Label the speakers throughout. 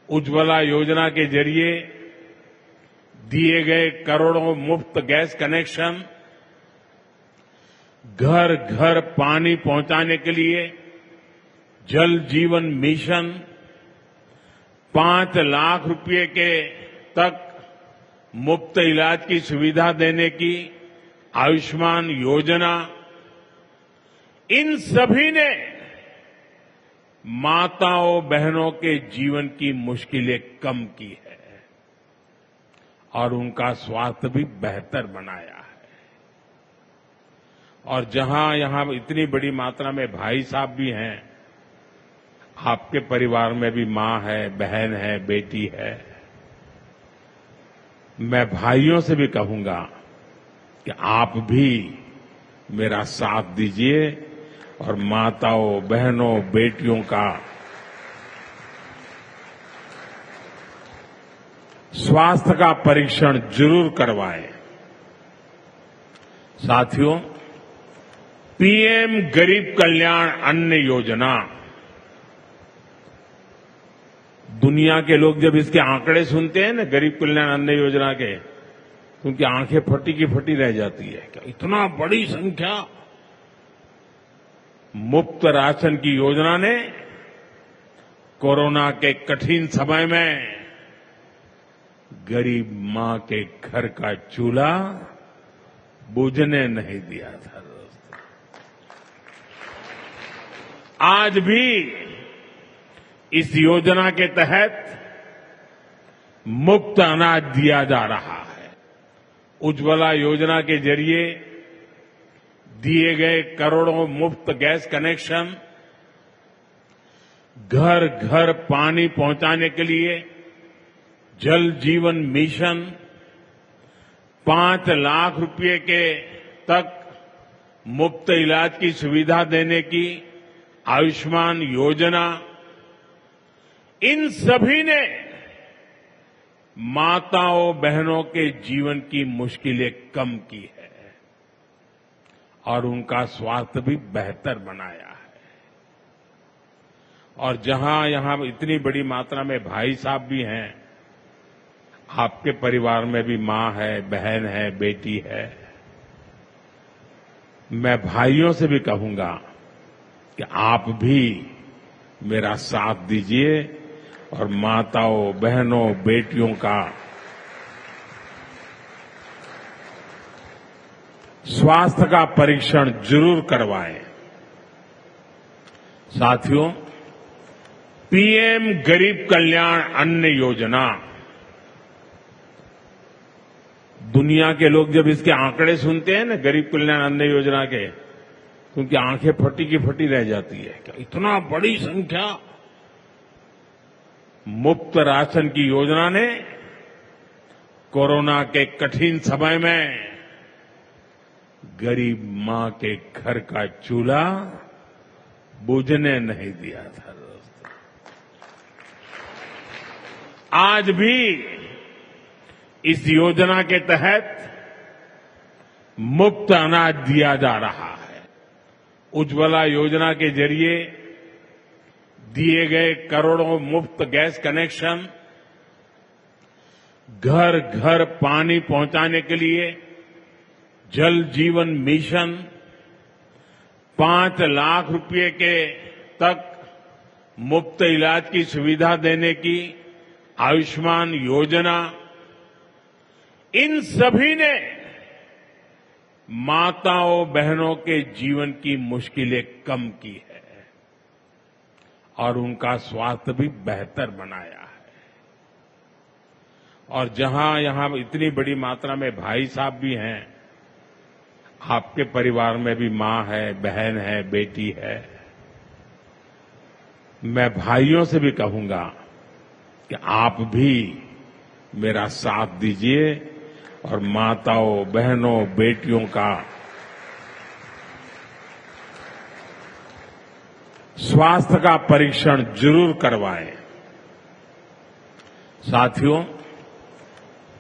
Speaker 1: उज्ज्वला योजना के जरिए दिए गए करोड़ों मुफ्त गैस कनेक्शन, घर घर पानी पहुंचाने के लिए जल जीवन मिशन, 5 लाख रुपए के तक मुफ्त इलाज की सुविधा देने की आयुष्मान योजना, इन सभी ने माताओं बहनों के जीवन की मुश्किलें कम की है और उनका स्वास्थ्य भी बेहतर बनाया है। और जहां यहां इतनी बड़ी मात्रा में भाई साहब भी हैं, आपके परिवार में भी मां है, बहन है, बेटी है, मैं भाइयों से भी कहूंगा कि आप भी मेरा साथ दीजिए और माताओं, बहनों, बेटियों का स्वास्थ्य का परीक्षण जरूर करवाएं। साथियों, पीएम गरीब कल्याण अन्न योजना, दुनिया के लोग जब इसके आंकड़े सुनते हैं ना, गरीब कल्याण अन्न योजना के, तो उनकी आंखें फटी की फटी रह जाती है। क्या इतना बड़ी संख्या! मुफ्त राशन की योजना ने कोरोना के कठिन समय में गरीब मां के घर का चूल्हा बुझने नहीं दिया था। दोस्तों, आज भी इस योजना के तहत मुफ्त अनाज दिया जा रहा है। उज्ज्वला योजना के जरिए दिए गए करोड़ों मुफ्त गैस कनेक्शन, घर घर पानी पहुंचाने के लिए जल जीवन मिशन, 5 लाख रुपए के तक मुफ्त इलाज की सुविधा देने की आयुष्मान योजना, इन सभी ने माताओं बहनों के जीवन की मुश्किलें कम की है और उनका स्वास्थ्य भी बेहतर बनाया है। और जहां यहां इतनी बड़ी मात्रा में भाई साहब भी हैं, आपके परिवार में भी मां है, बहन है, बेटी है, मैं भाइयों से भी कहूंगा कि आप भी मेरा साथ दीजिए और माताओं, बहनों, बेटियों का स्वास्थ्य का परीक्षण जरूर करवाएं। साथियों, पीएम गरीब कल्याण अन्न योजना, दुनिया के लोग जब इसके आंकड़े सुनते हैं ना, गरीब कल्याण अन्न योजना के, तो उनकी आंखें फटी की फटी रह जाती है। क्या इतना बड़ी संख्या! मुफ्त राशन की योजना ने कोरोना के कठिन समय में गरीब मां के घर का चूल्हा बुझने नहीं दिया था। दोस्तों, आज भी इस योजना के तहत मुफ्त अनाज दिया जा रहा है। उज्ज्वला योजना के जरिए दिए गए करोड़ों मुफ्त गैस कनेक्शन, घर घर पानी पहुंचाने के लिए जल जीवन मिशन, 5 लाख रुपए के तक मुफ्त इलाज की सुविधा देने की आयुष्मान योजना, इन सभी ने माताओं बहनों के जीवन की मुश्किलें कम की है और उनका स्वास्थ्य भी बेहतर बनाया है। और जहां यहां इतनी बड़ी मात्रा में भाई साहब भी हैं, आपके परिवार में भी मां है, बहन है, बेटी है, मैं भाइयों से भी कहूंगा कि आप भी मेरा साथ दीजिए और माताओं, बहनों, बेटियों का स्वास्थ्य का परीक्षण जरूर करवाएं। साथियों,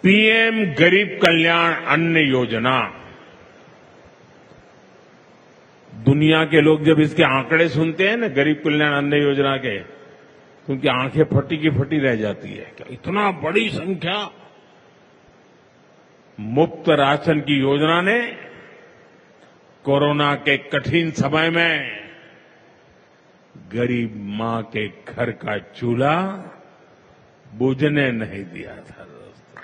Speaker 1: पीएम गरीब कल्याण अन्न योजना, दुनिया के लोग जब इसके आंकड़े सुनते हैं ना, गरीब कल्याण अन्न योजना के, क्योंकि आंखें फटी की फटी रह जाती है कि इतना बड़ी संख्या। मुफ्त राशन की योजना ने कोरोना के कठिन समय में गरीब मां के घर का चूल्हा बुझने नहीं दिया था। दोस्तों,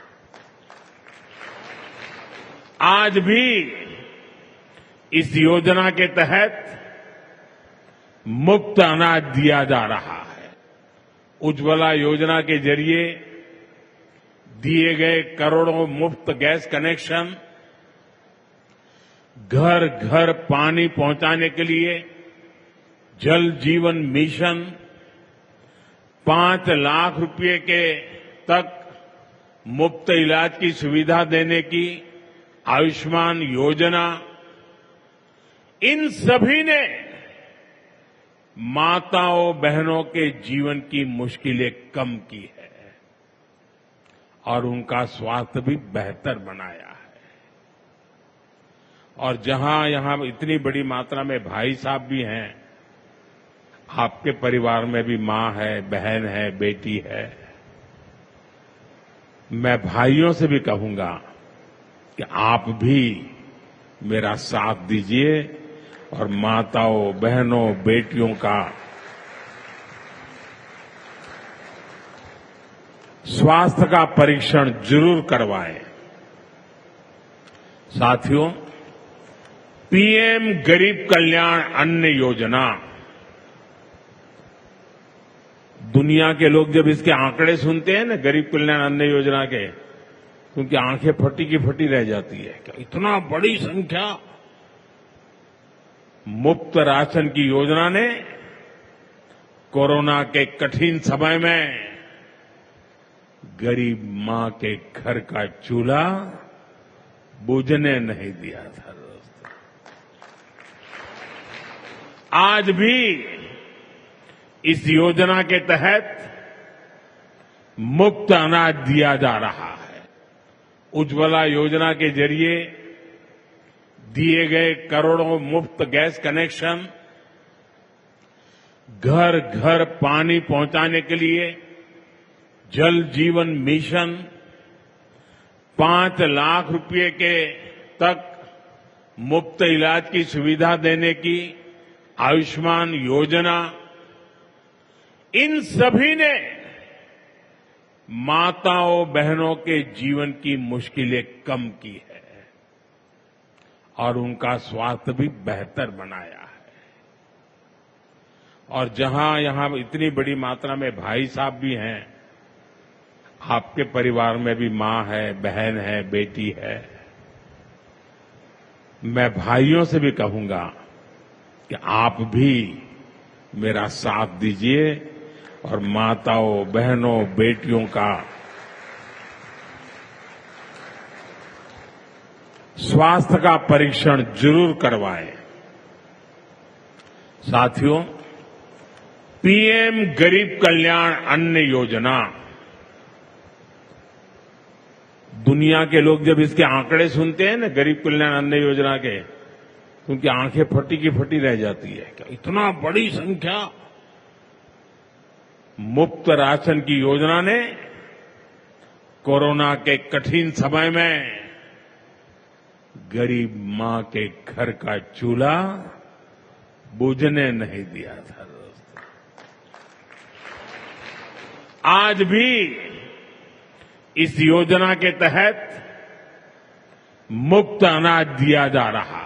Speaker 1: आज भी इस योजना के तहत मुफ्त अनाज दिया जा रहा है। उज्ज्वला योजना के जरिए दिए गए करोड़ों मुफ्त गैस कनेक्शन, घर घर पानी पहुंचाने के लिए जल जीवन मिशन, 5 लाख रुपए के तक मुफ्त इलाज की सुविधा देने की आयुष्मान योजना, इन सभी ने माताओं बहनों के जीवन की मुश्किलें कम की है और उनका स्वास्थ्य भी बेहतर बनाया है। और जहां यहां इतनी बड़ी मात्रा में भाई साहब भी हैं, आपके परिवार में भी मां है, बहन है, बेटी है, मैं भाइयों से भी कहूंगा कि आप भी मेरा साथ दीजिए और माताओं बहनों बेटियों का स्वास्थ्य का परीक्षण जरूर करवाएं। साथियों, पीएम गरीब कल्याण अन्न योजना, दुनिया के लोग जब इसके आंकड़े सुनते हैं ना, गरीब कल्याण अन्न योजना के, क्योंकि आंखें फटी की फटी रह जाती है कि इतना बड़ी संख्या। मुफ्त राशन की योजना ने कोरोना के कठिन समय में गरीब मां के घर का चूल्हा बुझने नहीं दिया था। दोस्तों, आज भी इस योजना के तहत मुफ्त अनाज दिया जा रहा है। उज्ज्वला योजना के जरिए दिए गए करोड़ों मुफ्त गैस कनेक्शन, घर घर पानी पहुंचाने के लिए जल जीवन मिशन, 5 लाख रुपए के तक मुफ्त इलाज की सुविधा देने की आयुष्मान योजना, इन सभी ने माताओं बहनों के जीवन की मुश्किलें कम की है और उनका स्वास्थ्य भी बेहतर बनाया है। और जहां यहां इतनी बड़ी मात्रा में भाई साहब भी हैं, आपके परिवार में भी मां है, बहन है, बेटी है, मैं भाइयों से भी कहूंगा कि आप भी मेरा साथ दीजिए और माताओं बहनों बेटियों का स्वास्थ्य का परीक्षण जरूर करवाएं। साथियों, पीएम गरीब कल्याण अन्न योजना, दुनिया के लोग जब इसके आंकड़े सुनते हैं ना, गरीब कल्याण अन्न योजना के, क्योंकि आंखें फटी की फटी रह जाती है कि इतना बड़ी संख्या। मुफ्त राशन की योजना ने कोरोना के कठिन समय में गरीब मां के घर का चूल्हा बुझने नहीं दिया था। दोस्तों, आज भी इस योजना के तहत मुफ्त अनाज दिया जा रहा है।